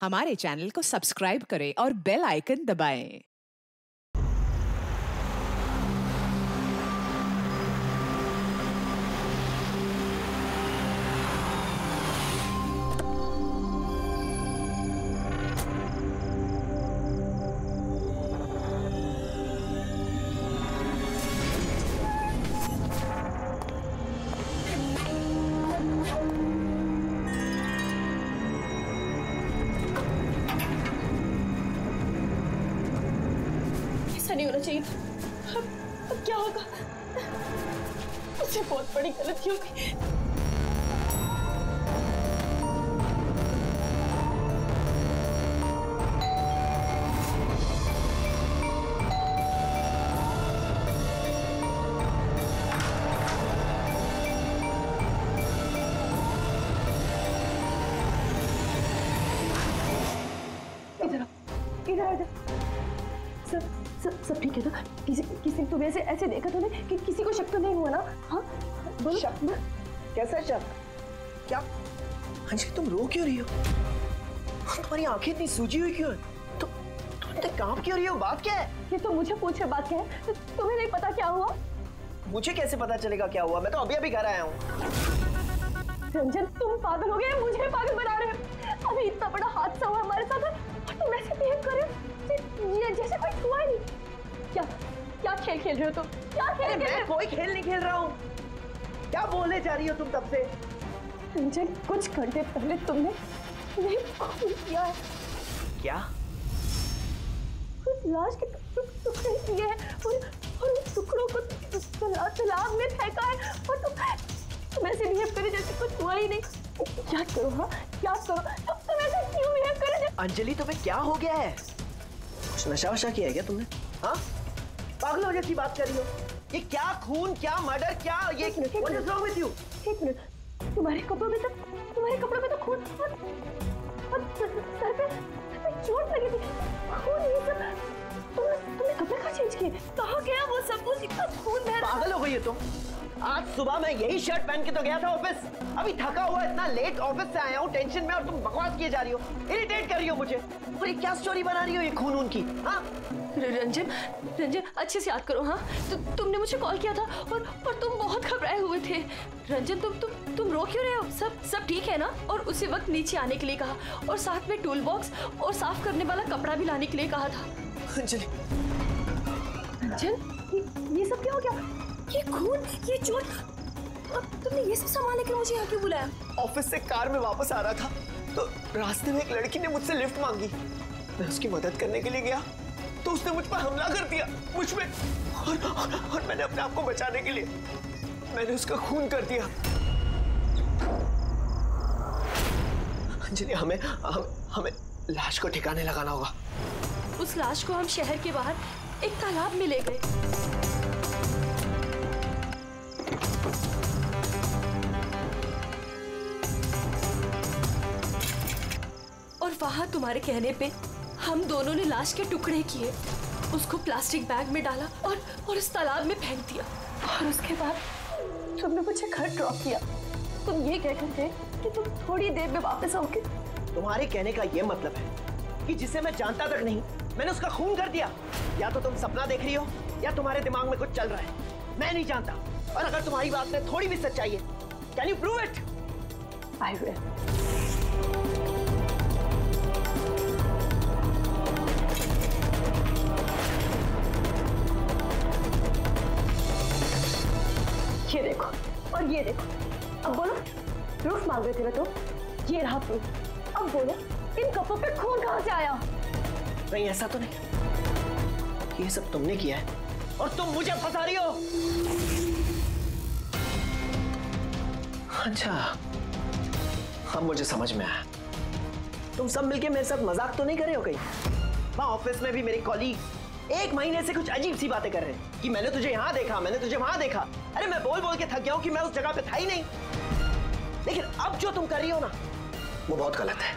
हमारे चैनल को सब्सक्राइब करें और बेल आइकन दबाएं। नहीं होना चाहिए। अब क्या होगा? मुझसे बहुत बड़ी गलती हो गई। इधर इधर सब ठीक है ना? किसी तुम्हें ऐसे देखा तो नहीं कि किसी को शक तो नहीं हुआ ना? हाँ बोलो। शक? कैसा शक? क्या अंजलि तुम रो क्यों रही हो? तुम्हारी आंखें इतनी सूजी हुई क्यों है? तुम इतने कांप क्यों रही हो? बात क्या है? ये तो मुझे पूछे बात क्या है? तो तुम्हें नहीं पता क्या हुआ? मुझे कैसे पता चलेगा क्या हुआ? मैं तो अभी घर आया हूँ। रंजन तुम पागल हो गए, मुझे पागल बना रहे हो। अभी इतना बड़ा हादसा हुआ हमारे साथ और तुम ऐसे बिहेव कर रहे हो जैसे कोई हुआ ही नहीं। क्या खेल खेल रहे हो तुम? क्या खेल? मैं कोई खेल नहीं खेल रहा हूँ। क्या बोले जा रही हो तुम तब से? रंजन कुछ घंटे पहले तुमने खून किया है। क्या? उस लाश के टुकड़े किए हैं और उन टुकड़ों को तालाब में फेंका है और तुम ऐसे बिहेव करे जैसे कुछ हुआ ही नहीं। क्या करो? हाँ क्या करो? तुम ऐसे क्यों बिहेव करे? अंजलि तुम्हें क्या हो गया है? कुछ नशा वशा किया है क्या तुमने? हाँ पागलों जैसी बात कर रही हो। ये क्या खून, क्या मर्डर, क्या ये what is wrong with you? एक मिनट, तुम्हारे कपड़ों में तो खून और सर पे चोट लगी थी। खून ये सब तुमने कपड़े कहाँ चेंज किए? कहाँ गया वो सब कुछ? इतना खून बह रहा। पागल हो गई हो तुम? आज सुबह मैं यही शर्ट पहन के तो गया था ऑफिस। अभी थका हुआ इतना लेट ऑफिस से आया हूँ टेंशन में और तुम बकवास किए जा रही हो, इरिटेट कर रही हो मुझे। और ये क्या स्टोरी बना रही हो ये खून की? हाँ रंजन अच्छे से याद करो। हाँ तुमने मुझे कॉल किया था और तुम बहुत घबराए हुए थे। रंजन तुम रो क्यों रहे हो? सब ठीक है ना? और उसी वक्त नीचे आने के लिए कहा और साथ में टूल बॉक्स और साफ करने वाला कपड़ा भी लाने के लिए कहा था। अंजलि रंजन ये सब क्या हो गया? ये खून, ये चोट, अब तुमने ये सब संभालने के लिए मुझे यहाँ क्यों बुलाया? ऑफिस से कार में वापस आ रहा था तो रास्ते में एक लड़की ने मुझसे लिफ्ट मांगी। मैं उसकी मदद करने के लिए गया तो उसने मुझ पर हमला कर दिया, मुझ पे। और मैंने अपने आप को बचाने के लिए मैंने उसका खून कर दिया। अंजलि हमें लाश को ठिकाने लगाना होगा। उस लाश को हम शहर के बाहर एक तालाब में ले गए। और वहां तुम्हारे कहने पे हम दोनों ने लाश के टुकड़े किए, उसको प्लास्टिक बैग में डाला और इस तालाब में फेंक दिया। और उसके बाद तुमने मुझे घर ड्रॉप किया। तुम ये कह कर थे कि तुम थोड़ी देर में वापस आओगे। तुम्हारे कहने का ये मतलब है कि जिसे मैं जानता तक नहीं मैंने उसका खून कर दिया? या तो तुम सपना देख रही हो या तुम्हारे दिमाग में कुछ चल रहा है। मैं नहीं जानता। और अगर तुम्हारी बात में थोड़ी भी सच्चाई है, can you prove it? I will. ये देखो और ये देखो। अब बोलो, प्रूफ मांग रहे थे ना तो ये रहा प्रूफ। अब बोलो इन कपड़ों पे खून कहाँ से आया? नहीं ऐसा तो नहीं। ये सब तुमने किया है और तुम मुझे फंसा रही हो। अच्छा अब मुझे समझ में आया। तुम सब मिलके मेरे साथ मजाक तो नहीं कर रहे हो कहीं? वहां ऑफिस में भी मेरे कॉलीग 1 महीने से कुछ अजीब सी बातें कर रहे हैं कि मैंने तुझे यहां देखा, मैंने तुझे वहां देखा। अरे मैं बोल बोल के थक गया हूं कि मैं उस जगह पे था ही नहीं। लेकिन अब जो तुम कर रही हो ना वो बहुत गलत है।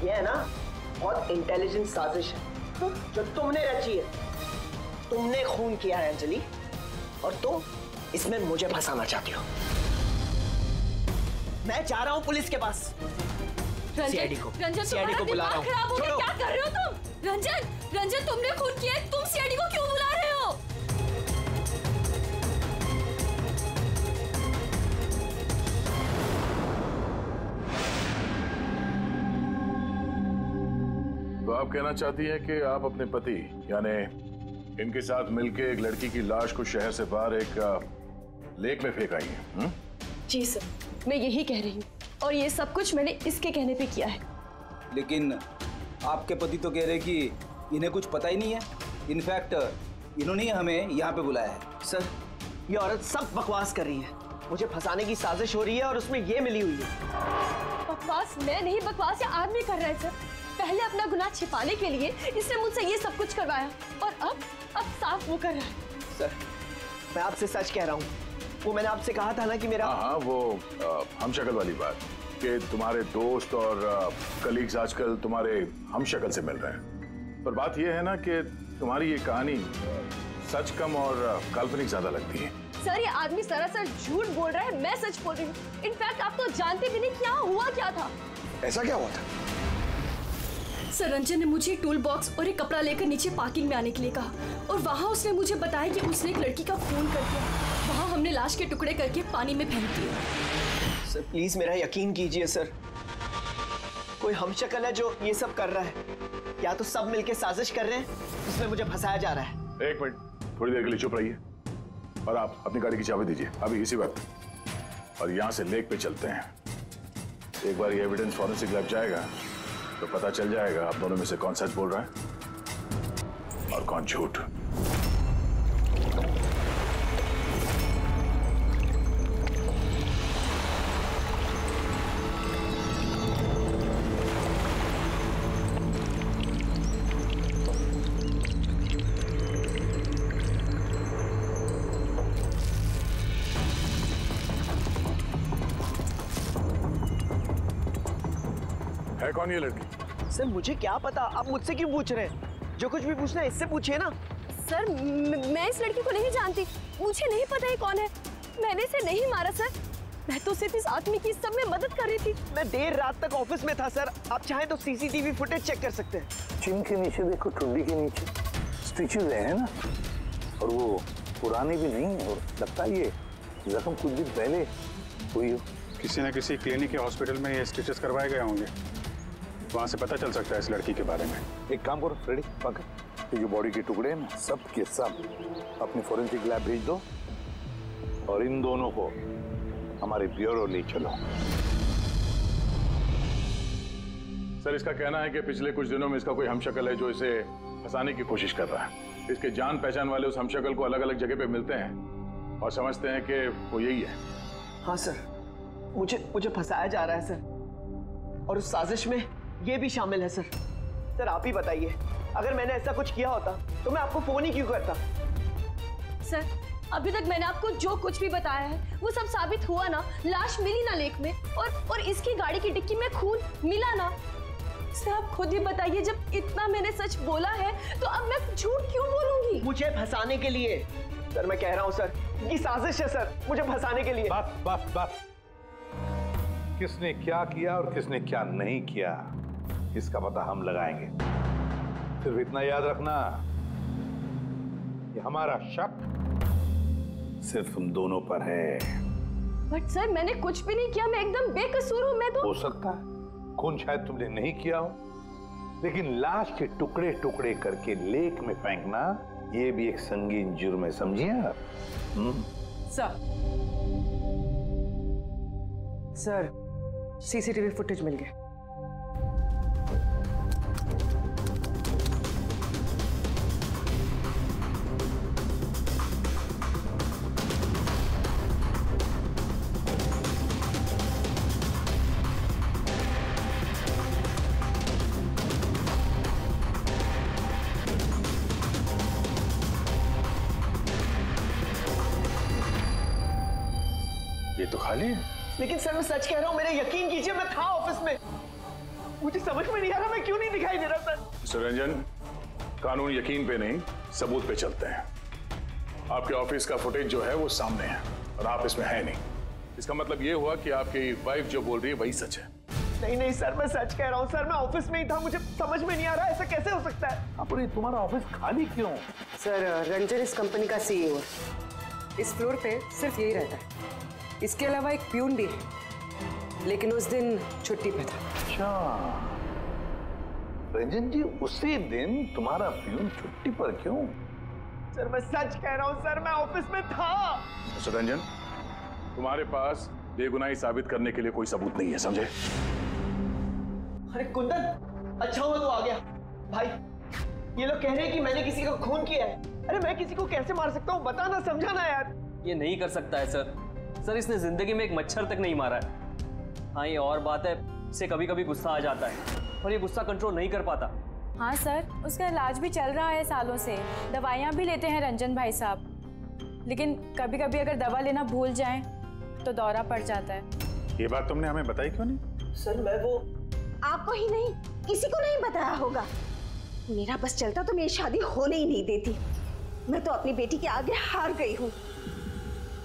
ये है ना बहुत इंटेलिजेंट साजिश है जो तुमने रची है। तुमने खून किया है अंजलि और तुम इसमें मुझे फंसाना चाहती हो। मैं जा रहा हूं पुलिस के पास। सीआईडी को रंजन, सीआईडी को बुला रहा हूँ। खराब हो गया, क्या कर रहे हो तुम? रंजन तुमने खून किया, तुम सीआईडी को क्यों बुला रहे हो? तो आप कहना चाहती हैं कि आप अपने पति यानी इनके साथ मिलके एक लड़की की लाश को शहर से बाहर एक लेक में फेंक आई हैं? जी सर, मैं यही कह रही हूँ और ये सब कुछ मैंने इसके कहने पे किया है। लेकिन आपके पति तो कह रहे कि इन्हें कुछ पता ही नहीं है। इनफैक्ट इन्होंने हमें यहाँ पे बुलाया है। सर, ये औरत सब बकवास कर रही है। मुझे फंसाने की साजिश हो रही है और उसमें ये मिली हुई है। बकवास मैं नहीं, बकवास ये आदमी कर रहा है सर। पहले अपना गुनाह छिपाने के लिए इसने मुझसे ये सब कुछ करवाया और अब साफ वो कर रहा है। सर, मैं आपसे सच कह रहा हूँ। वो मैंने आपसे कहा था ना कि मेरा हाँ, वो हम शक्ल वाली बात कि तुम्हारे दोस्त और कलीग्स आजकल तुम्हारे हम शक्ल से मिल रहे हैं। पर बात यह है ना कि तुम्हारी ये कहानी सच कम और काल्पनिक ज्यादा लगती है। सर, ये आदमी सरासर झूठ बोल रहा है, मैं सच बोल रही हूँ। इनफैक्ट आप तो जानते भी नहीं क्या हुआ क्या था। ऐसा क्या हुआ था? सर, रंजन ने मुझे टूल बॉक्स और एक कपड़ा लेकर नीचे पार्किंग में आने के लिए कहा और वहाँ उसने मुझे बताया कि उसने एक लड़की का खून कर दिया। वहाँ हमने लाश के टुकड़े करके पानी में फेंक दिए। सर प्लीज मेरा यकीन कीजिए सर, कोई हमशक्ल है जो ये सब कर रहा है या तो सब मिलके साजिश कर रहे हैं जिसमें मुझे फंसाया जा रहा है। एक मिनट, थोड़ी देर के लिए चुप रहिए और आप अपनी गाड़ी की चाबी दीजिए अभी इसी वक्त, और यहाँ से लेक पे चलते हैं। एक बार ये एविडेंस फॉरेंसिक लैब जाएगा तो पता चल जाएगा आप दोनों में से कौन सच बोल रहा है और कौन झूठ। है कौन ये लड़की? सर मुझे क्या पता, आप मुझसे क्यों पूछ रहे हैं? जो कुछ भी पूछना है इससे पूछिए ना। सर, मैं इस लड़की को नहीं जानती, मुझे नहीं पता ये कौन है। मैंने इसे नहीं मारा सर, मैं तो सिर्फ इस आदमी की सब में मदद कर रही थी। मैं देर रात तक ऑफिस में था सर, आप चाहें तो सीसीटीवी फुटेज चेक कर सकते हैं। चिन के नीचे देखो, टुंडी के नीचे स्टिचेज है ना, और वो पुरानी भी नहीं है और लगता है ये जख्म कुछ दिन पहले हुई हो। किसी न किसी क्लिनिक या हॉस्पिटल में ये स्टिचेस करवाए गए होंगे, वहाँ से पता चल सकता है इस लड़की के बारे में। एक काम करो फ्रेडी, पकड़ ये जो बॉडी के टुकड़े हैं ना, सब के सब अपनी फोरेंसिक लैब भेज दो और इन दोनों को हमारे ब्यूरो ले चलो। सर, इसका कहना है कि पिछले कुछ दिनों में इसका कोई हमशक्ल है जो इसे फंसाने की कोशिश कर रहा है। इसके जान पहचान वाले उस हमशक्ल को अलग अलग जगह पे मिलते हैं और समझते हैं कि वो यही है। हाँ सर, मुझे फंसाया जा रहा है सर, और उस साजिश में ये भी शामिल है सर। सर आप ही बताइए, अगर मैंने ऐसा कुछ किया होता तो मैं आपको फोन ही क्यों करता? सर, अभी तक मैंने आपको जो कुछ भी बताया है वो सब साबित हुआ ना। लाश मिली ना लेक में, और इसकी गाड़ी की डिक्की में खून मिला ना। सर आप खुद ही बताइए, जब इतना मैंने सच बोला है तो अब मैं झूठ क्यों बोलूंगी? मुझे फंसाने के लिए। सर मैं कह रहा हूँ सर, ये साजिश है सर, मुझे फंसाने के लिए। बस किसने क्या किया और किसने क्या नहीं किया इसका पता हम लगाएंगे। सिर्फ इतना याद रखना कि हमारा शक सिर्फ तुम दोनों पर है। बट सर मैंने कुछ भी नहीं किया, मैं एकदम बेकसूर हूँ। मैं तो हो सकता है खून शायद तुमने नहीं किया हो, लेकिन लाश के टुकड़े टुकड़े करके लेक में फेंकना ये भी एक संगीन जुर्म है, समझिए आप? सर सीसीटीवी फुटेज मिल गया। ये तो खाली है। लेकिन सर मैं सच कह रहा हूँ, मेरा यकीन कीजिए, मैं था ऑफिस में। मुझे समझ में नहीं आ रहा मैं क्यों नहीं दिखाई दे रहा सर। मिस्टर रंजन, कानून यकीन पे नहीं सबूत पे चलते हैं। आपके ऑफिस का फुटेज जो है वो सामने है और आप इसमें है नहीं। इसका मतलब ये हुआ कि आपकी वाइफ जो बोल रही है वही सच है। नहीं नहीं सर, मैं सच कह रहा हूँ सर, मैं ऑफिस में ही था, मुझे समझ में नहीं आ रहा ऐसा कैसे हो सकता है। अब तुम्हारा ऑफिस खाली क्यों? सर रंजन इस कंपनी का सीईओ है। इस फ्लोर पे सिर्फ यही रहता है। इसके अलावा एक प्यून भी है, लेकिन उस दिन छुट्टी पे था। अच्छा रंजन जी, उसी दिन तुम्हारा प्यून छुट्टी पर क्यों? सर मैं सच कह रहा हूँ सर, मैं ऑफिस में था। मिस्टर रंजन, तुम्हारे पास बेगुनाही साबित करने के लिए कोई सबूत नहीं है, समझे? अरे कुंदन, अच्छा हुआ तू आ गया। भाई ये लोग कह रहे हैं कि मैंने किसी का खून किया है। अरे मैं किसी को कैसे मार सकता हूँ, बताना, समझाना यार। ये नहीं कर सकता है सर। सर इसने जिंदगी में एक मच्छर तक नहीं मारा है। हाँ ये और बात है, इसे कभी कभी गुस्सा आ जाता है और ये गुस्सा कंट्रोल नहीं कर पाता। हाँ सर, उसका इलाज भी चल रहा है सालों से, दवाइयाँ भी लेते हैं रंजन भाई साहब, लेकिन कभी कभी अगर दवा लेना भूल जाएं तो दौरा पड़ जाता है। ये बात तुमने हमें बताई क्यों नहीं? सर मैं वो आपको ही नहीं, किसी को नहीं बताया होगा। मेरा बस चलता तो मेरी शादी होने ही नहीं देती। मैं तो अपनी बेटी के आगे हार गई हूँ।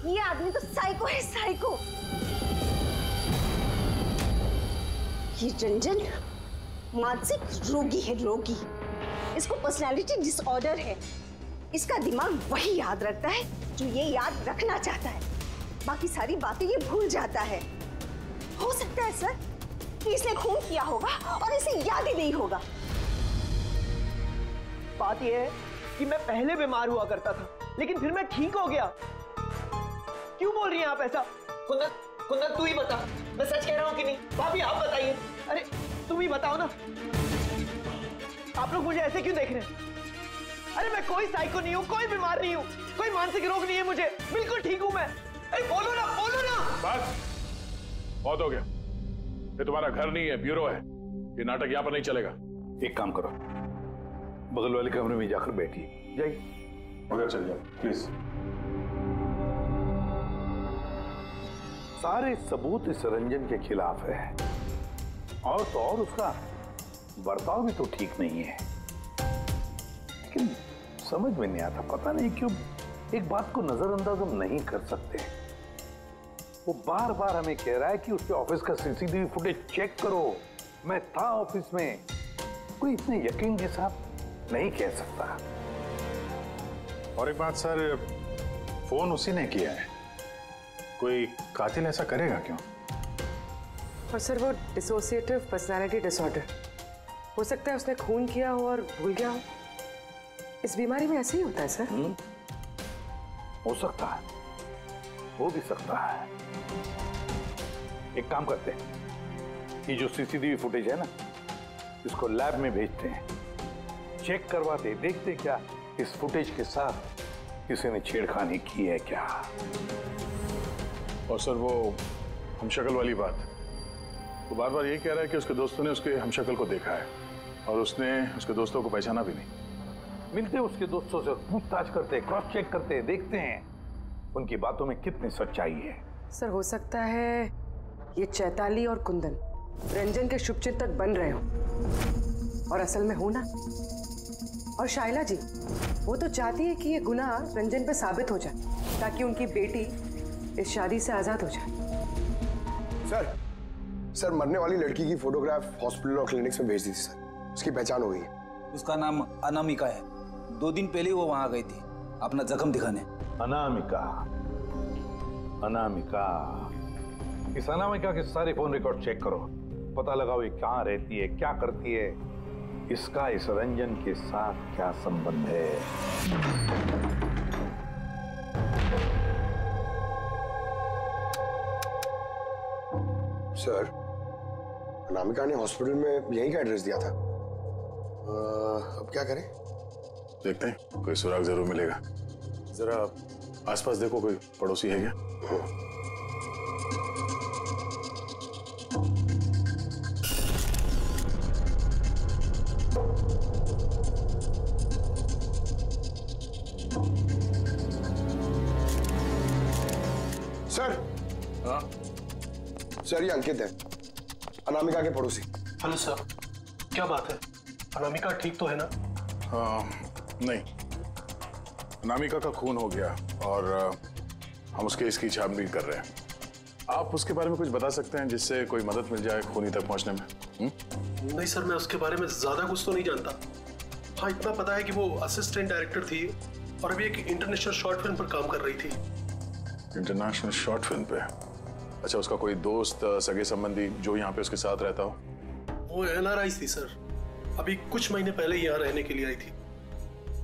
ये आदमी तो साइको है, साइको। ये रंजन मानसिक रोगी है, रोगी। इसको पर्सनालिटी डिसऑर्डर है। इसका दिमाग वही याद रखता है जो ये याद रखना चाहता है, बाकी सारी बातें ये भूल जाता है। हो सकता है सर कि इसने खून किया होगा और इसे याद ही नहीं होगा। बात यह है कि मैं पहले बीमार हुआ करता था, लेकिन फिर मैं ठीक हो गया। क्यों बोल रही हैं आप ऐसा? कुंदन, कुंदन तू ही बता, मैं सच कह रहा हूँ कि नहीं? भाभी आप बताइए। अरे तुम ही बताओ ना, आप लोग मुझे ऐसे क्यों देख रहे हैं? अरे मैं कोई साइको नहीं हूँ, कोई बीमार नहीं हूँ, कोई मानसिक रोग नहीं है मुझे, बिल्कुल ठीक हूँ मैं। अरे बोलो ना, बोलो ना। बस बहुत हो गया। ये तुम्हारा घर नहीं है, ब्यूरो है। ये नाटक यहाँ पर नहीं चलेगा। एक काम करो, बगल वाले कमरे में जाकर बैठिए। जाइए, उधर चल जाओ प्लीज। सारे सबूत इस रंजन के खिलाफ है, और तो और उसका बर्ताव भी तो ठीक नहीं है। लेकिन समझ में नहीं आता, पता नहीं क्यों एक बात को नजरअंदाज हम नहीं कर सकते। वो बार बार हमें कह रहा है कि उसके ऑफिस का सीसीटीवी फुटेज चेक करो। मैं था ऑफिस में। कोई इतने यकीन के साथ नहीं कह सकता। और एक बात सर, फोन उसी ने किया है। कोई कातिल ऐसा करेगा क्यों? और सर वो डिसोसिएटिव पर्सनालिटी डिसऑर्डर, हो सकता है उसने खून किया हो और भूल गया हो। इस बीमारी में ऐसे ही होता है सर। हो सकता है, हो भी सकता है। एक काम करते हैं, ये जो सीसीटीवी फुटेज है ना, इसको लैब में भेजते हैं, चेक करवाते, देखते क्या इस फुटेज के साथ किसी ने छेड़खानी की है क्या। और सर वो हमशक्ल वाली बात, वो बार बार ये कह रहा है कि उसके दोस्तों ने उसके हमशक्ल को देखा है और उसने उसके दोस्तों को पहचाना भी नहीं। मिलते उसके दोस्तों से पूछताछ करते, क्रॉस चेक करते, देखते हैं उनकी बातों में कितनी सच्चाई है। सर हो सकता है ये चैताली और कुंदन रंजन के शुभचिंतक बन रहे हो और असल में हो ना। और शाइला जी वो तो चाहती है कि ये गुनाह रंजन पे साबित हो जाए ताकि उनकी बेटी इस शादी से आजाद हो जाए। सर मरने वाली लड़की की फोटोग्राफ हॉस्पिटल और क्लिनिक्स में भेज दी थी सर। उसकी पहचान हो गई है। उसका नाम अनामिका है। 2 दिन पहले वो वहां गई थी अपना जख्म दिखाने। अनामिका, अनामिका, इस अनामिका के सारे फोन रिकॉर्ड चेक करो, पता लगाओ ये कहाँ रहती है, क्या करती है, इसका इस रंजन के साथ क्या संबंध है। सर अनामिका ने हॉस्पिटल में यहीं का एड्रेस दिया था। अब क्या करें? देखते हैं, कोई सुराग जरूर मिलेगा। जरा आसपास देखो, कोई पड़ोसी है क्या? सर। हाँ सर ये अंकित है, अनामिका के पड़ोसी। हेलो सर, क्या बात है? अनामिका ठीक तो है ना? नहीं, अनामिका का खून हो गया और हम उसके इसकी छानबीन कर रहे हैं। आप उसके बारे में कुछ बता सकते हैं जिससे कोई मदद मिल जाए खूनी तक पहुंचने में? नहीं सर, मैं उसके बारे में ज्यादा कुछ तो नहीं जानता। हाँ, इतना पता है कि वो असिस्टेंट डायरेक्टर थी और अभी एक इंटरनेशनल शॉर्ट फिल्म पर काम कर रही थी। इंटरनेशनल शॉर्ट फिल्म पे? अच्छा, उसका कोई दोस्त सगे संबंधी जो यहाँ पे उसके साथ रहता हो? वो NRI थी सर, अभी कुछ महीने पहले यहाँ रहने के लिए आई थी।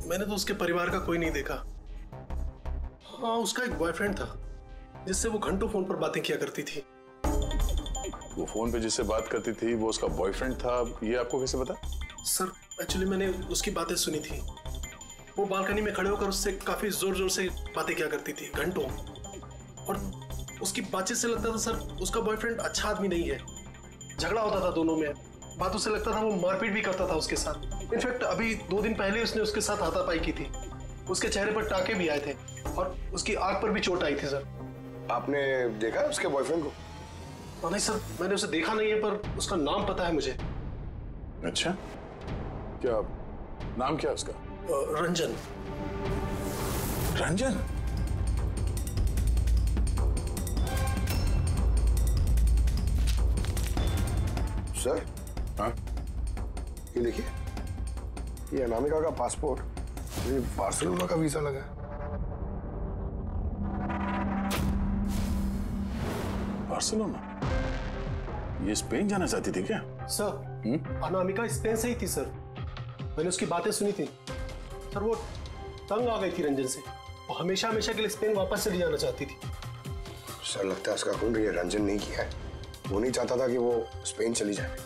मैंने तो उसके परिवार का कोई नहीं देखा। हाँ, उसका एक बॉयफ्रेंड था जिससे वो घंटों फोन पर बातें किया करती थी। वो फोन पे जिससे बात करती थी वो उसका बॉयफ्रेंड था, ये आपको कैसे पता? सर एक्चुअली मैंने उसकी बातें सुनी थी। वो बालकनी में खड़े होकर उससे काफी जोर जोर से बातें किया करती थी घंटों, और उसकी बातचीत से लगता था सर उसका बॉयफ्रेंड अच्छा आदमी नहीं है। झगड़ा होता था दोनों में, बातों से लगता था वो मारपीट भी करता था उसके साथ। इनफैक्ट अभी 2 दिन पहले उसने उसके साथ हाथापाई की थी। उसके चेहरे पर टाके भी आए थे और उसकी आंख पर भी चोट आई थी। सर आपने देखा है उसके बॉयफ्रेंड को? नहीं सर, मैंने उसे देखा नहीं है, पर उसका नाम पता है मुझे। अच्छा, क्या नाम क्या है उसका? रंजन। रंजन? सर, हाँ, ये देखिए, ये अनामिका का पासपोर्ट, ये बार्सिलोना का वीजा लगा है। बार्सिलोना? ये स्पेन जाना चाहती थी क्या? सर, अनामिका स्पेन से ही थी सर। मैंने उसकी बातें सुनी थी सर। वो तंग आ गई थी रंजन से। वो हमेशा हमेशा के लिए स्पेन वापस चली जाना चाहती थी। सर, लगता है उसका खून ये रंजन नहीं किया है। वो नहीं चाहता था कि वो स्पेन चली जाए।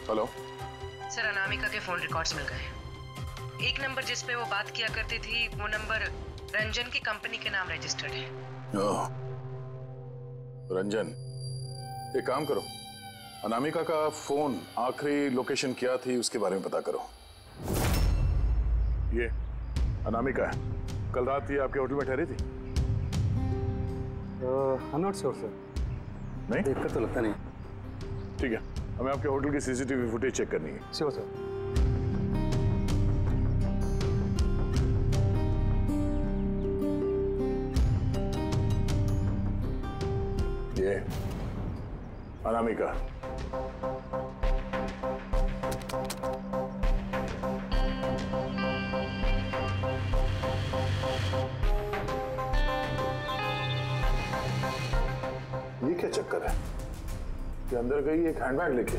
हेलो सर, अनामिका के फोन रिकॉर्ड्स मिल गए। एक नंबर जिस पे वो बात किया करती थी वो नंबर रंजन की कंपनी के नाम रजिस्टर्ड है। ओह, रंजन, एक काम करो, अनामिका का फोन आखिरी लोकेशन क्या थी उसके बारे में पता करो। ये अनामिका है, कल रात ये आपके होटल में ठहरी थी? I'm not sure, sir. नहीं, देखकर तो लगता नहीं। ठीक है, हमें आपके होटल की CCTV फुटेज चेक करनी है। Sure sir. ये अनामिका। ये क्या चक्कर है कि अंदर गई एक हैंडबैग लेके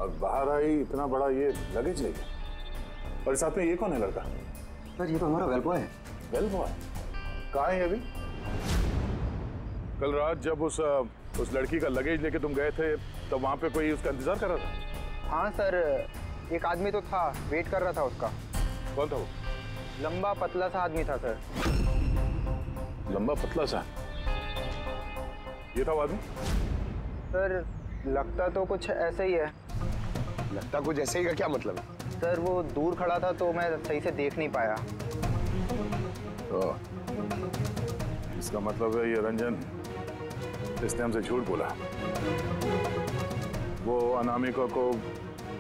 और बाहर आई इतना बड़ा ये लगेज लेके, और साथ में ये कौन है लड़का? सर, ये तो हमारा वेल बॉय है। वेल बॉय कहाँ है अभी? कल रात जब उस लड़की का लगेज लेके तुम गए थे तब वहां पे कोई उसका इंतजार कर रहा था? हाँ सर, एक आदमी तो था, वेट कर रहा था उसका। कौन था वो? लंबा पतला सा आदमी था सर। लंबा पतला सा? ये था वो आदमी? सर, लगता तो कुछ ऐसे ही है। लगता कुछ ऐसे ही का क्या मतलब है? सर, वो दूर खड़ा था तो मैं सही से देख नहीं पाया। तो इसका मतलब है ये रंजन, इसने हमसे झूठ बोला। वो अनामिका को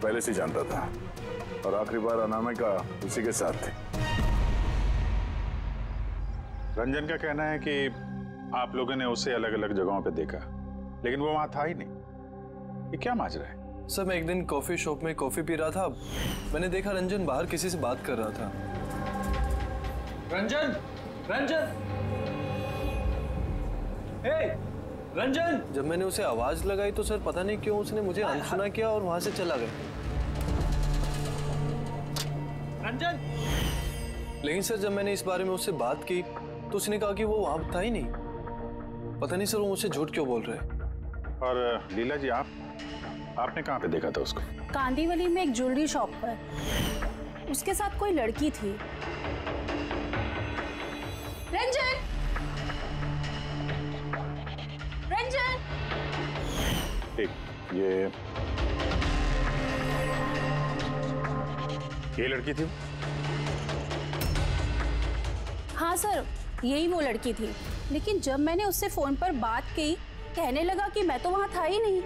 पहले से जानता था और आखिरी बार अनामिका उसी के साथ थी। रंजन का कहना है कि आप लोगों ने उसे अलग अलग जगहों पे देखा, लेकिन वो वहां था ही नहीं। ये क्या माजरा है? सर, मैं एक दिन कॉफी शॉप में कॉफी पी रहा था, मैंने देखा रंजन बाहर किसी से बात कर रहा था। रंजन, रंजन, हे, रंजन! जब मैंने उसे आवाज लगाई तो सर पता नहीं क्यों उसने मुझे अनसुना किया और वहां से चला गया। रंजन! लेकिन सर जब मैंने इस बारे में उससे बात की तो उसने कहा कि वो वहां था ही नहीं। पता नहीं सर वो मुझसे झूठ क्यों बोल रहे हैं। और लीला जी, आपने कहाँ पे देखा था उसको? कांदीवली में एक ज्वेलरी शॉप पर। उसके साथ कोई लड़की थी। रंजन! रंजन! एक ये लड़की थी? हाँ सर, यही वो लड़की थी। लेकिन जब मैंने उससे फोन पर बात की, कहने लगा कि मैं तो वहां था ही नहीं।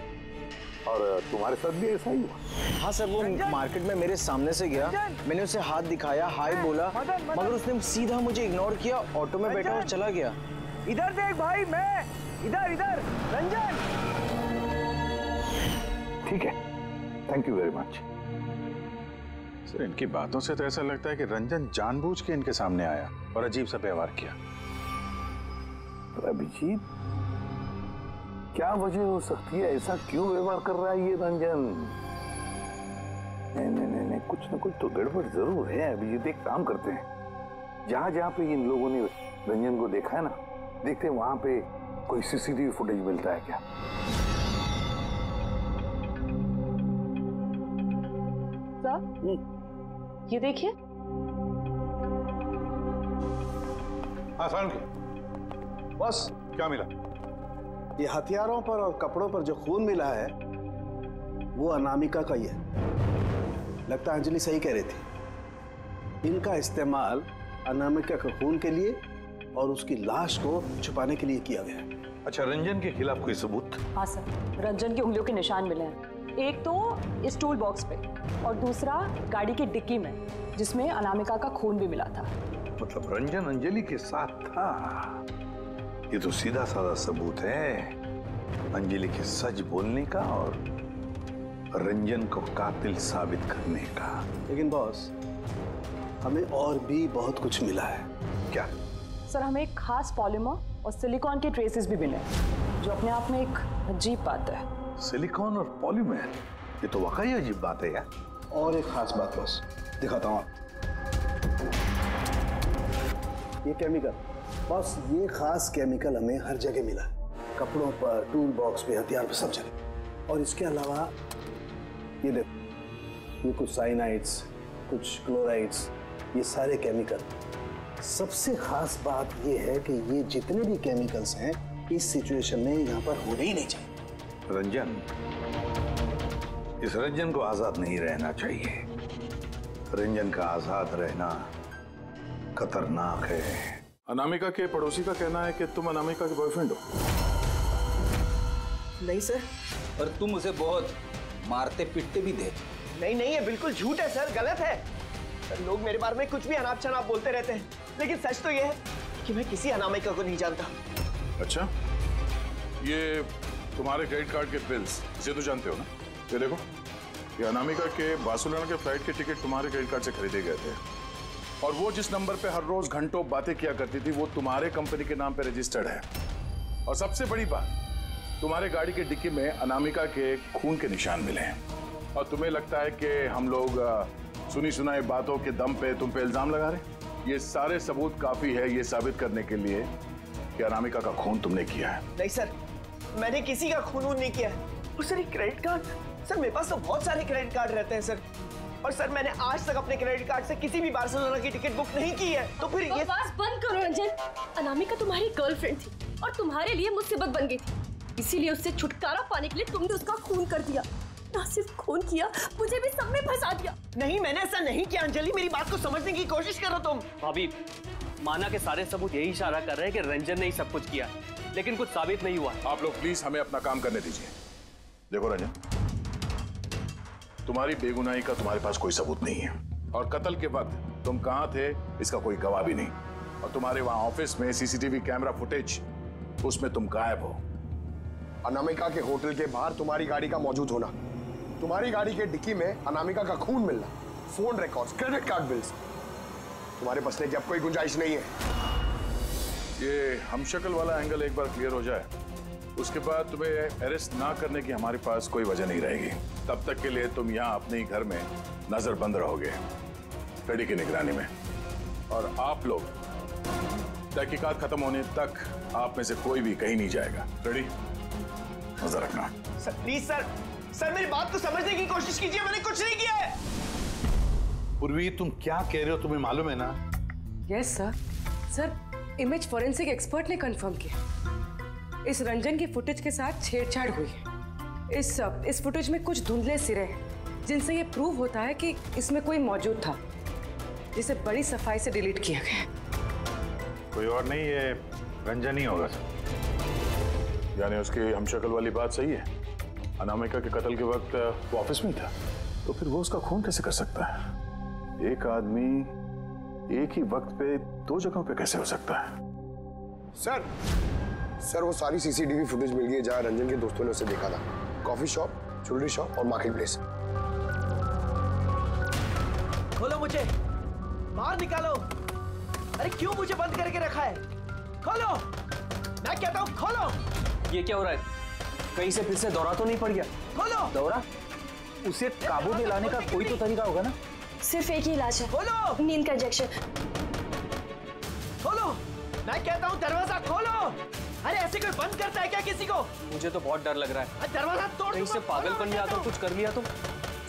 और तुम्हारे साथ भी ऐसा ही हुआ? हाँ सर, वो मार्केट में मेरे सामने से गया, मैंने उसे हाथ दिखाया, हाय बोला, मगर उसने सीधा मुझे इग्नोर किया, ऑटो में बैठा और चला गया। इधर देख भाई, मैं इधर इधर रंजन। ठीक है, thank you very much. Sir, इनकी बातों से तो ऐसा लगता है कि रंजन जानबूझ के इनके सामने आया और अजीब सा व्यवहार किया। अभिजीत, क्या वजह हो सकती है? ऐसा क्यों व्यवहार कर रहा है ये रंजन? नहीं, कुछ ना कुछ तो गड़बड़ जरूर है। अभिजीत, एक काम करते हैं, जहां जहां पे इन लोगों ने रंजन को देखा है ना, देखते हैं वहां पे कोई सीसीटीवी फुटेज मिलता है क्या। ये देखिए। हाँ सारुण की बस, क्या मिला? ये हथियारों पर और कपड़ों पर जो खून मिला है वो अनामिका का ही है। लगता है अंजलि सही कह रही थी, इनका इस्तेमाल अनामिका के खून के लिए और उसकी लाश को छुपाने के लिए किया गया। अच्छा, रंजन के खिलाफ कोई सबूत? हाँ सर, रंजन की उंगलियों के निशान मिले हैं, एक तो इस टूल बॉक्स पे और दूसरा गाड़ी की डिक्की में, जिसमें अनामिका का खून भी मिला था। मतलब रंजन अंजलि के साथ था? ये तो सीधा साधा सबूत है अंजलि के सच बोलने का और रंजन को कातिल साबित करने का। लेकिन बॉस, हमें और भी बहुत कुछ मिला है। क्या? सर, हमें एक खास पॉलीमर और सिलिकॉन के ट्रेसेस भी मिले, जो अपने आप में एक अजीब बात है। सिलिकॉन और पॉलीमर, ये तो वाकई अजीब बात है यार। और एक खास बात बॉस, दिखाता हूँ। ये केमिकल बॉस, ये खास केमिकल हमें हर जगह मिला, कपड़ों पर, टूल बॉक्स पे, हथियार पे, सब जगह। और इसके अलावा ये देखो, ये कुछ साइनाइड्स, कुछ क्लोराइड्स, ये सारे केमिकल। सबसे खास बात ये है कि ये जितने भी केमिकल्स हैं इस सिचुएशन में यहाँ पर होने ही नहीं चाहिए। रंजन, इस रंजन को आजाद नहीं रहना चाहिए। रंजन का आजाद रहना खतरनाक है। अनामिका के पड़ोसी का कहना है कि तुम अनामिका के बॉयफ्रेंड हो। नहीं सर। और तुम उसे बहुत मारते पीटते भी थे। नहीं, ये बिल्कुल झूठ है सर, गलत है। सर, लोग मेरे बारे में कुछ भी अनाप शनाप बोलते रहते हैं, लेकिन सच तो ये है कि मैं किसी अनामिका को नहीं जानता। अच्छा, ये तुम्हारे क्रेडिट कार्ड के बिल्स, इसे तो जानते हो ना? ये देखो, ये अनामिका के बार्सिलोना के फ्लाइट के टिकट तुम्हारे क्रेडिट कार्ड से खरीदे गए थे, और वो जिस नंबर पे हर रोज घंटों बातें किया करती थी वो तुम्हारे कंपनी के नाम पे रजिस्टर्ड है। और सबसे बड़ी बात, तुम्हारे गाड़ी के डिक्की में अनामिका के खून के निशान मिले हैं। और तुम्हें लगता है कि हम लोग सुनी सुनाई बातों के दम पे तुम पे इल्जाम लगा रहे? ये सारे सबूत काफी है ये साबित करने के लिए कि अनामिका का खून तुमने किया है। नहीं सर, मैंने किसी का खून नहीं किया है। और सर, ये क्रेडिट कार्ड, सर मेरे पास तो बहुत सारे क्रेडिट कार्ड रहते हैं सर, और सर मैंने आज तक अपने क्रेडिट कार्ड से किसी भी बार्सिलोना की टिकट बुक नहीं की है। तो फिर ये बकवास बंद करो रंजन। अनामिका तुम्हारी गर्लफ्रेंड थी और तुम्हारे लिए मुसीबत बन गई थी, इसीलिए उससे छुटकारा पाने के लिए तुमने उसका खून कर दिया। ना सिर्फ खून किया, मुझे भी सब में फंसा दिया। नहीं, मैंने ऐसा नहीं किया। अंजलि, मेरी बात को समझने की कोशिश करो तुम। भाभी, माना के सारे सबूत यही इशारा कर रहे हैं कि रंजन ने ही सब कुछ किया, लेकिन कुछ साबित नहीं हुआ। आप लोग प्लीज हमें अपना काम करने दीजिए। देखो रंजन, तुम्हारी बेगुनाही का तुम्हारे पास कोई सबूत नहीं है, और कत्ल के वक्त तुम कहां थे इसका कोई गवाह भी नहीं, और तुम्हारे वहां ऑफिस में सीसीटीवी कैमरा फुटेज, उसमें तुम गायब हो। अनामिका के होटल के बाहर तुम्हारी गाड़ी का मौजूद होना, तुम्हारी गाड़ी के डिक्की में अनामिका का खून मिलना, phone records, credit card bills, तुम्हारे बचने की अब कोई गुंजाइश नहीं है। ये हमशक्ल वाला एंगल एक बार क्लियर हो जाए, उसके बाद तुम्हें अरेस्ट ना करने की हमारे पास कोई वजह नहीं रहेगी। तब तक के लिए तुम यहाँ अपने ही घर में नजरबंद रहोगे, फ्रेडी की निगरानी में, और आप लोग तहकीकात खत्म होने तक आप में से कोई भी कहीं नहीं जाएगा। फ्रेडी, नजर रखना। सर प्लीज सर मेरी बात को समझने की कोशिश कीजिए, मैंने कुछ नहीं किया है। पूर्वी, तुम क्या कह रहे हो, तुम्हें मालूम है ना? Yes sir. Sir, image forensic expert ने कंफर्म किया, इस रंजन की फुटेज के साथ छेड़छाड़ हुई है। इस फुटेज में कुछ धुंधले सिरे हैं, जिनसे ये प्रूव होता है कि इसमें कोई मौजूद था, जिसे बड़ी सफाई से डिलीट किया गया। कोई और नहीं, ये रंजन ही होगा सर। यानी उसकी हमशक्ल वाली बात सही है? अनामिका के कत्ल के वक्त वो ऑफिस में ही था, तो फिर वो उसका खून कैसे कर सकता है? एक आदमी एक ही वक्त पे दो जगहों पे कैसे हो सकता है? सर वो सारी सीसीटीवी फुटेज मिल गई है जहां रंजन के दोस्तों ने उसे देखा था। कॉफी शॉप, ज्वेलरी शॉप और मार्केट प्लेस। खोलो मुझे, बाहर निकालो। अरे क्यों मुझे बंद करके रखा है? खोलो, मैं कहता हूँ खोलो। ये क्या हो रहा है? कहीं से फिर से दौरा तो नहीं पड़ गया? खोलो। दौरा? उसे काबू में लाने का कोई तो तरीका होगा ना? सिर्फ एक ही इलाज है। खोलो। नींद का इंजेक्शन। खोलो, मैं कहता हूँ दरवाजा खोलो। अरे ऐसे कोई बंद करता है क्या किसी को? मुझे तो बहुत डर लग रहा है। दरवाजा तोड़। कहीं से पागलपन में आकर कुछ कर लिया तो?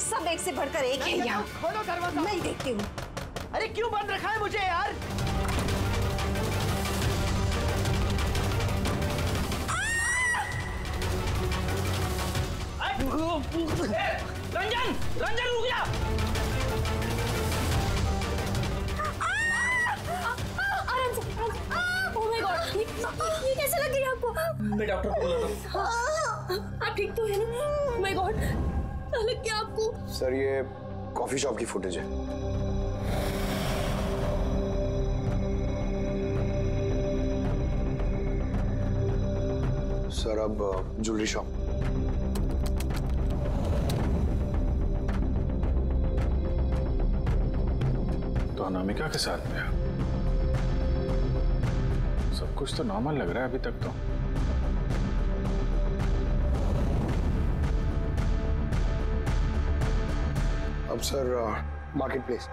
सब एक से बढ़कर एक है यहाँ। खोलो दरवाजा। मैं ही देखती हूँ। अरे क्यों बंद रखा है मुझे यार? रंजन, रंजन रुक जा। आराम से। ओह माय गॉड, ये कैसे लग गई आपको? मैं डॉक्टर को बुलाता हूँ। आप ठीक तो है ना? ओह माय गॉड, लग गया आपको? सर ये कॉफी शॉप की फुटेज है। सर अब ज्वेलरी शॉप। तो अनामिका के साथ में सब कुछ तो नॉर्मल लग रहा है अभी तक तो। अब सर मार्केट प्लेस।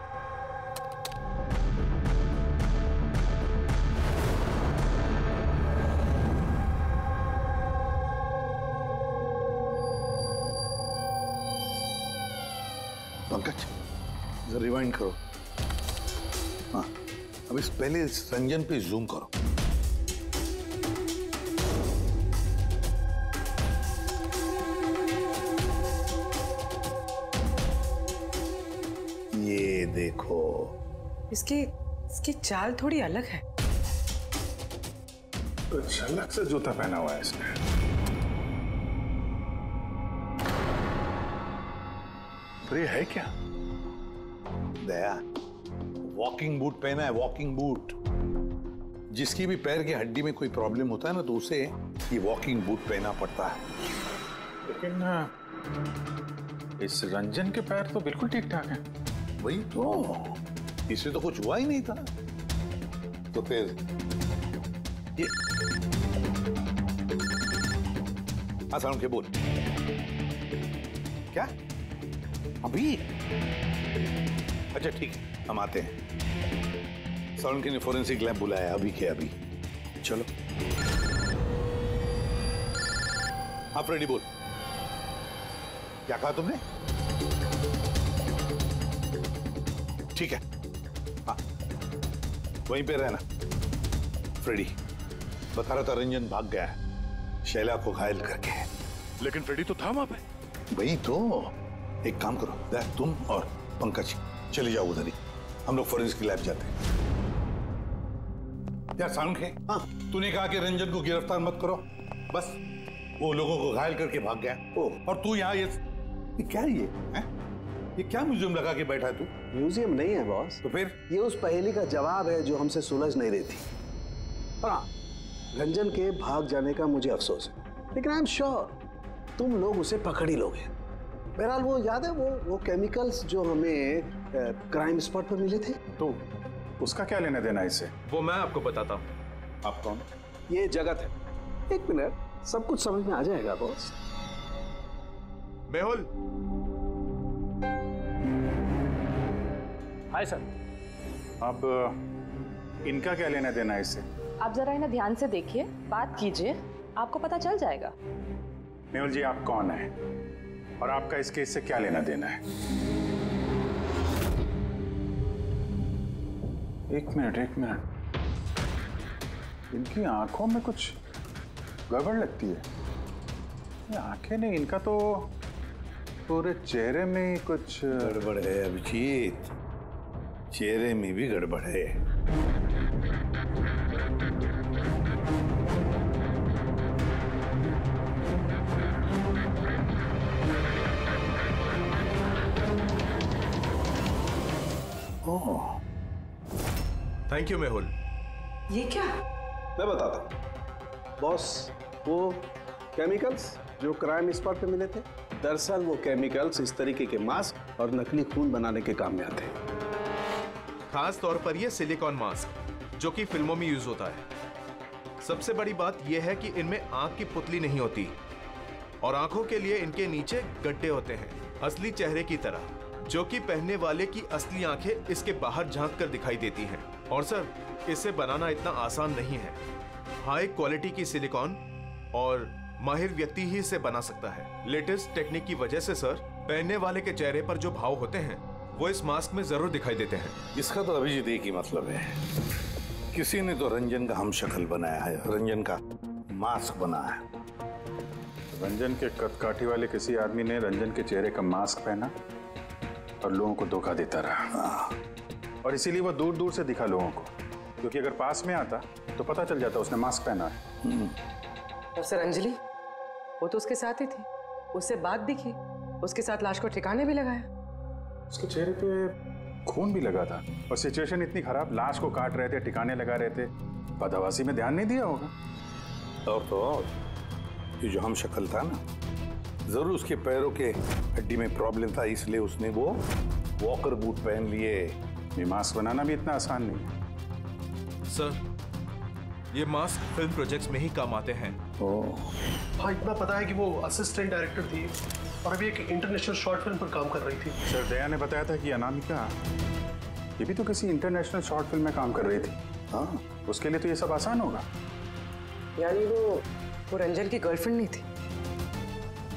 पंकज जरा रिवाइंड करो। हाँ, अब इस पहले इस रंजन पे जूम करो। ये देखो, इसकी चाल थोड़ी अलग है। तो झलक से जूता पहना हुआ है इसने। पर ये है क्या? दया, वॉकिंग बूट पहना है, वॉकिंग बूट। जिसकी भी पैर की हड्डी में कोई प्रॉब्लम होता है ना, तो उसे ये वॉकिंग बूट पहना पड़ता है। लेकिन इस रंजन के पैर तो बिल्कुल ठीक ठाक हैं। वही तो, इससे तो कुछ हुआ ही नहीं था। तो फिर ये आसान के बोल क्या अभी? अच्छा ठीक है, हम आते हैं। सालुंके ने फोरेंसिक लैब बुलाया अभी के अभी। चलो हाँ फ्रेडी बोल, क्या कहा तुमने? ठीक है, हाँ वहीं पे रहना। फ्रेडी बता रहा था रंजन भाग गया है शैला को घायल करके। लेकिन फ्रेडी तो था वहां पे। वही तो, एक काम करो, तुम और पंकज चले जाओ उधर ही, हम लोग फोरेंसिक लैब जाते हैं। यार सालुंके, हाँ तूने कहा कि रंजन को गिरफ्तार मत करो, बस वो लोगों को घायल करके भाग गया। और तू यहाँ ये क्या है? ये क्या म्यूजियम लगा के बैठा है तू? म्यूजियम नहीं है बॉस। तो फिर? ये उस पहेली का जवाब है जो हमसे सुलझ नहीं रही थी। हाँ, रंजन के भाग जाने का मुझे अफसोस है, लेकिन आई एम श्योर तुम लोग उसे पकड़ ही लोगे। बहरहाल वो याद है वो केमिकल्स जो हमें क्राइम स्पॉट पर मिले थे? तो उसका क्या लेना देना इससे? वो मैं आपको बताता हूँ। आप कौन? ये जगत है। एक मिनट, सब कुछ समझ में आ जाएगा बॉस। मेहुल। Hi sir. अब इनका क्या लेना देना है इससे? आप जरा इन्हें ध्यान से देखिए, बात कीजिए, आपको पता चल जाएगा। मेहुल जी आप कौन है और आपका इस केस से क्या लेना देना है? एक मिनट, इनकी आंखों में कुछ गड़बड़ लगती है। ये आंखें नहीं, इनका तो पूरे चेहरे में ही कुछ गड़बड़ है अभिजीत, चेहरे में भी गड़बड़ है। Thank you Mehul. ये क्या? मैं बताता हूँ बॉस, वो केमिकल्स जो क्राइम स्पॉट पे मिले थे, दरअसल वो केमिकल्स इस तरीके के मास्क और नकली खून बनाने के काम में आते हैं। खास तौर पर ये सिलिकॉन मास्क जो कि फिल्मों में यूज होता है। सबसे बड़ी बात यह है कि इनमें आंख की पुतली नहीं होती और आंखों के लिए इनके नीचे गड्ढे होते हैं, असली चेहरे की तरह, जो कि पहनने वाले की असली आंखें इसके बाहर झांक कर दिखाई देती हैं। और सर, इसे बनाना इतना आसान नहीं है। हाई क्वालिटी की सिलिकॉन और माहिर व्यक्ति ही इसे बना सकता है। लेटेस्ट टेक्निक की वजह से सर, पहनने वाले के चेहरे पर जो भाव होते हैं वो इस मास्क में जरूर दिखाई देते हैं। इसका तो अभिजीत एक ही मतलब है, किसी ने तो रंजन का हमशक्ल बनाया है, रंजन का मास्क बना है। रंजन के कदकाठी वाले किसी आदमी ने रंजन के चेहरे का मास्क पहना और लोगों को धोखा देता रहा, और इसीलिए वो दूर दूर से दिखा लोगों को, क्योंकि अगर पास में आता तो पता चल जाता उसने मास्क पहना है। और सर अंजलि, वो तो उसके साथ ही थी, उससे बात भी की, उसके साथ लाश को ठिकाने भी लगाया। उसके चेहरे पे खून भी लगा था और सिचुएशन इतनी खराब, लाश को काट रहे थे, ठिकाने लगा रहे थे, बदहवासी में ध्यान नहीं दिया होगा। और तो और ये जो हमशक्ल था ना, जरूर उसके पैरों के हड्डी में प्रॉब्लम था, इसलिए उसने वो वॉकर बूट पहन लिए। ये मास्क बनाना भी इतना आसान नहीं है। सर, ये मास्क फिल्म प्रोजेक्ट्स में ही काम आते हैं। हाँ, इतना पता है कि वो असिस्टेंट डायरेक्टर थी और अभी एक इंटरनेशनल शॉर्ट फिल्म पर काम कर रही थी। सर, दया ने बताया था कि अनामिका ये भी तो किसी इंटरनेशनल शॉर्ट फिल्म में काम कर रही थी। हाँ, उसके लिए तो ये सब आसान होगा। यानी वो रंजन की गर्लफ्रेंड नहीं थी,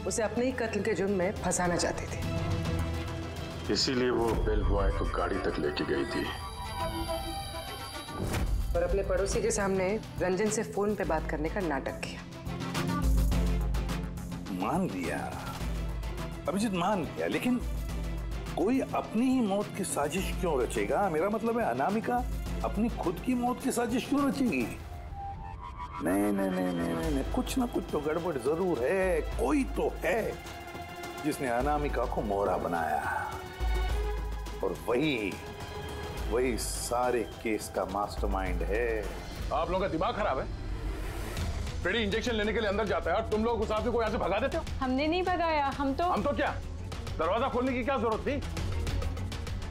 उसे अपने ही कत्ल के जुर्म में फंसाना चाहती थी। इसीलिए वो बेल बॉय को गाड़ी तक लेके गई थी और अपने पड़ोसी के सामने रंजन से फोन पे बात करने का नाटक किया। मान लिया अभिजीत, मान लिया, लेकिन कोई अपनी ही मौत की साजिश क्यों रचेगा? मेरा मतलब है अनामिका अपनी खुद की मौत की साजिश क्यों रचेगी? नहीं नहीं नहीं नहीं नहीं, कुछ ना कुछ तो गड़बड़ जरूर है। कोई तो है जिसने अनामिका को मोहरा बनाया, और वही सारे केस का मास्टरमाइंड है। आप लोगों का दिमाग खराब है। फ्रेडी इंजेक्शन लेने के लिए अंदर जाता है और तुम लोग उस आदमी को यहाँ से भगा देते हो। हमने नहीं भगाया, हम तो क्या दरवाजा खोलने की क्या जरूरत थी?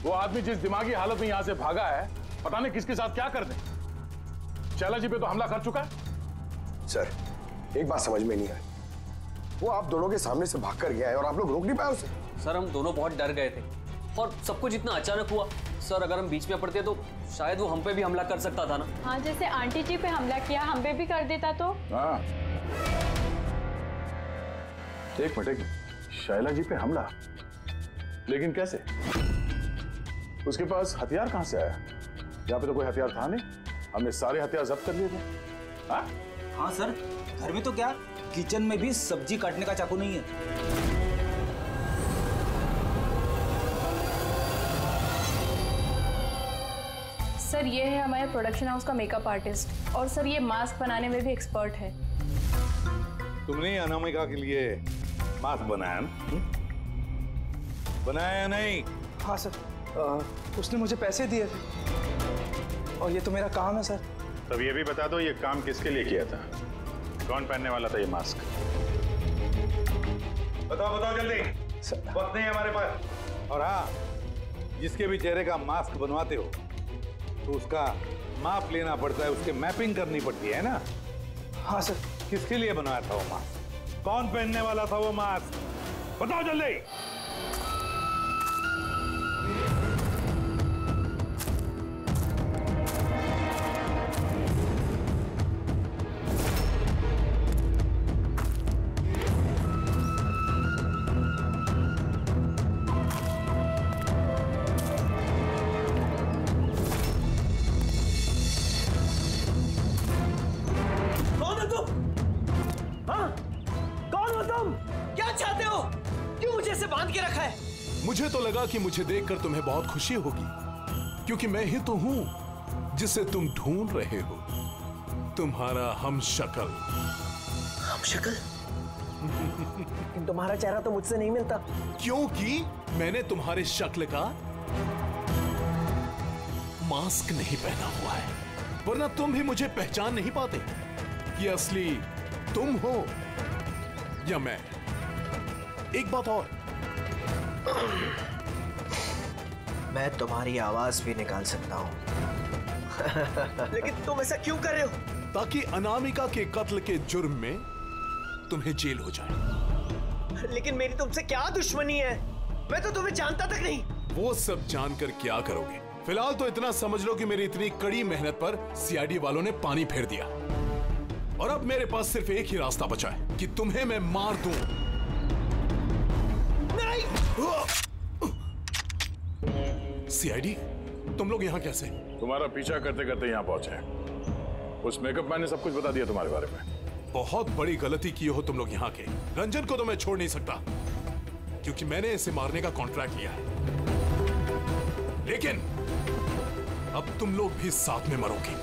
वो आदमी जिस दिमागी हालत में यहाँ से भागा है, पता नहीं किसके साथ क्या कर दे। शैला जी पे तो हमला कर चुका है। सर, एक बात समझ में नहीं आई, वो आप दोनों के सामने से भाग कर गया है और आप लोग रोक नहीं पाए उसे। सर, हम दोनों बहुत डर गए थे और सब कुछ इतना अचानक हुआ। सर, अगर हम बीच में पड़ते तो शायद वो हम पे भी हमला कर सकता था ना। हाँ, जैसे आंटी जी पे हमला किया, हम पे भी कर देता तो। हाँ, एक मिनट, शैला जी पे हमला, लेकिन कैसे? उसके पास हथियार कहां से आया? यहाँ पे तो कोई हथियार था नहीं, हमने सारे हथियार जब्त कर लिए थे। हाँ सर, घर में तो क्या, किचन में भी सब्जी काटने का चाकू नहीं है। सर, ये है हमारे प्रोडक्शन हाउस का मेकअप आर्टिस्ट, और सर ये मास्क बनाने में भी एक्सपर्ट है। तुमने अनामिका के लिए मास्क बनाया ना? बनाया नहीं? हाँ सर, उसने मुझे पैसे दिए थे और ये तो मेरा काम है सर। तब ये भी बता दो, ये काम किसके लिए किया था? कौन पहनने वाला था ये मास्क? बताओ जल्दी, वक्त नहीं है हमारे पास। और हाँ, जिसके भी चेहरे का मास्क बनवाते हो तो उसका माप लेना पड़ता है, उसके मैपिंग करनी पड़ती है ना? हाँ सर। किसके लिए बनवाया था वो मास्क? कौन पहनने वाला था वो मास्क? बताओ जल्दी। मुझे तो लगा कि मुझे देखकर तुम्हें बहुत खुशी होगी, क्योंकि मैं ही तो हूं जिसे तुम ढूंढ रहे हो, तुम्हारा हमशक्ल। हमशक्ल? तुम्हारा चेहरा तो मुझसे नहीं मिलता। क्योंकि मैंने तुम्हारे शक्ल का मास्क नहीं पहना हुआ है, वरना तुम भी मुझे पहचान नहीं पाते कि असली तुम हो या मैं। एक बात और, मैं तुम्हारी आवाज भी निकाल सकता हूं। लेकिन तुम ऐसा क्यों कर रहे हो? ताकि अनामिका के कत्ल के जुर्म में तुम्हें जेल हो जाए। लेकिन मेरी तुमसे क्या दुश्मनी है? मैं तो तुम्हें जानता तक नहीं। वो सब जानकर क्या करोगे? फिलहाल तो इतना समझ लो कि मेरी इतनी कड़ी मेहनत पर सीआईडी वालों ने पानी फेर दिया, और अब मेरे पास सिर्फ एक ही रास्ता बचा है कि तुम्हें मैं मार दूं। नहीं! सीआईडी, तुम लोग यहाँ कैसे? तुम्हारा पीछा करते करते यहाँ पहुंचे। उस मेकअप मैन ने सब कुछ बता दिया तुम्हारे बारे में। बहुत बड़ी गलती की हो तुम लोग यहाँ के। रंजन को तो मैं छोड़ नहीं सकता, क्योंकि मैंने इसे मारने का कॉन्ट्रैक्ट लिया है। लेकिन अब तुम लोग भी साथ में मरोगे।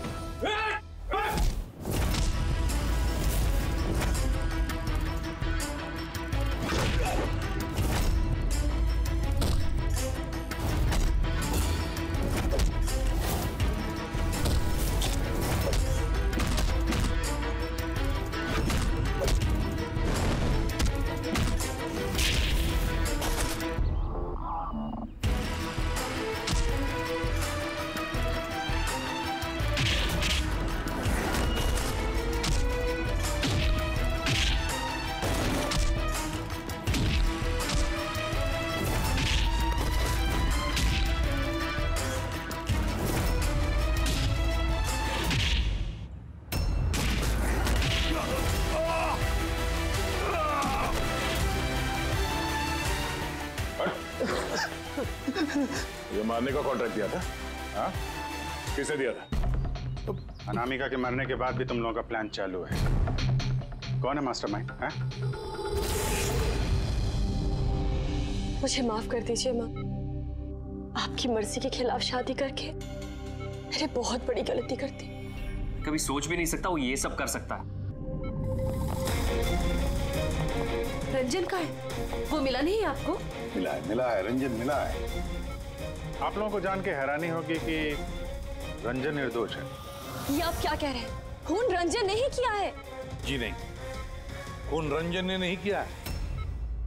ये मारने का कॉन्ट्रैक्ट दिया था? हाँ? किसे दिया था? अनामिका के मरने के बाद भी तुम लोगों का प्लान चालू है। कौन है मास्टरमाइंड? मुझे माफ कर दीजिए माँ। आपकी मर्जी के खिलाफ शादी करके मैंने बहुत बड़ी गलती कर दी। कभी सोच भी नहीं सकता वो ये सब कर सकता है। रंजन का है? वो मिला नहीं आपको? मिला है, रंजन मिला है। आप लोगों को जान के हैरानी होगी कि रंजन निर्दोष है। ये आप क्या कह रहे हैं? खून रंजन ने ही किया है? जी नहीं, खून रंजन ने नहीं किया है,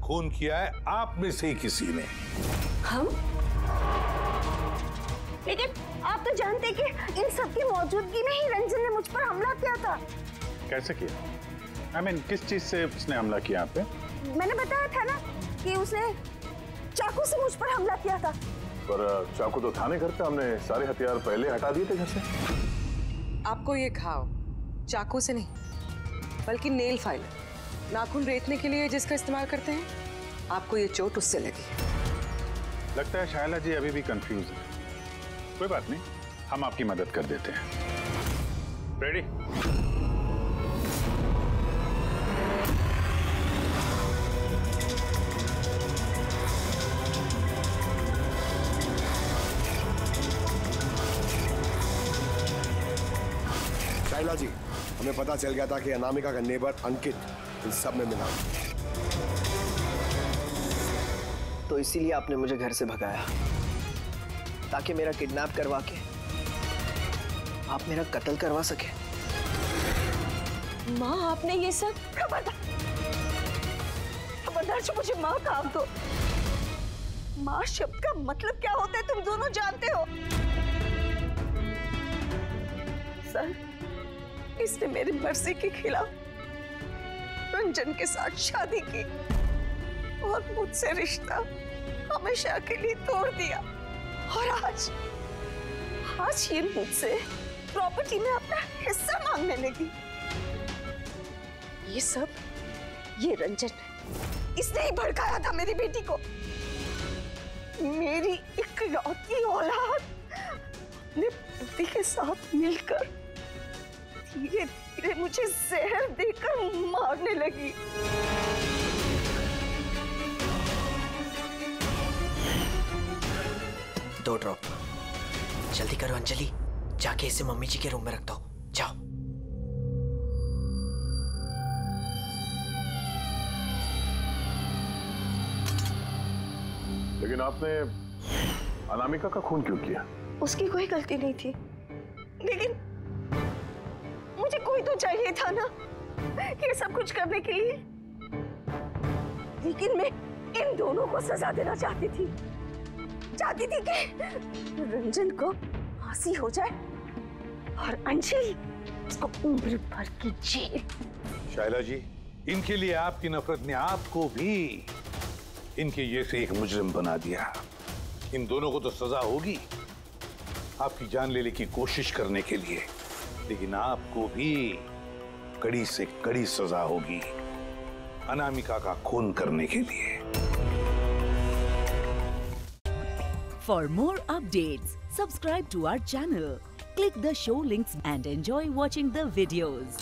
खून किया है आप में से किसी ने। हम? लेकिन आप तो जानते कि इन सब की मौजूदगी में ही रंजन ने मुझ पर हमला किया था। कैसे किया? किस चीज से उसने हमला किया आप पे? मैंने बताया था ना कि उसने चाकू से मुझ पर हमला किया था। पर चाकू तो थाने घर पे, हमने सारे हथियार पहले हटा दिए थे घर से। आपको ये घाव चाकू से नहीं बल्कि नेल फाइलर, नाखून रेतने के लिए जिसका इस्तेमाल करते हैं, आपको ये चोट उससे लगी। लगता है शायला जी अभी भी कंफ्यूज है। कोई बात नहीं, हम आपकी मदद कर देते हैं। रेडी? शाइला जी, हमें पता चल गया था कि अनामिका का नेबर अंकित इन सब में मिला, तो इसीलिए आपने मुझे घर से भगाया, ताकि मेरा किडनैप करवा के आप मेरा कत्ल करवा सके। माँ, आपने ये सब? खबरदार जो मुझे माँ कहा तो। माँ शब्द का मतलब क्या होता है तुम दोनों जानते हो। सर, इसने मेरी मर्जी के खिलाफ रंजन के साथ शादी की और मुझसे रिश्ता हमेशा के लिए तोड़ दिया, और आज ये मुझसे प्रॉपर्टी में अपना हिस्सा मांगने लगी। ये सब ये रंजन, इसने ही भड़काया था मेरी बेटी को। मेरी इकलौती औलाद अपने पति के साथ मिलकर धीरे धीरे मुझे जहर देकर मारने लगी। दो ड्रॉप। जल्दी करो अंजलि, जाके इसे मम्मी जी के रूम में रख दो। जाओ। लेकिन आपने अनामिका का खून क्यों किया? उसकी कोई गलती नहीं थी, लेकिन मुझे कोई तो चाहिए था ना ये सब कुछ करने के लिए। लेकिन मैं इन दोनों को सजा देना चाहती थी कि रंजन को फांसी हो जाए और अंजलि उसको उम्र भर की जेल। शायला जी, इनके लिए आपकी नफरत ने आपको भी इनके जैसे एक मुजरिम बना दिया। इन दोनों को तो सजा होगी आपकी जान लेने की कोशिश करने के लिए, लेकिन आपको भी कड़ी से कड़ी सजा होगी अनामिका का खून करने के लिए। For more updates, subscribe to our channel, click the show links and enjoy watching the videos.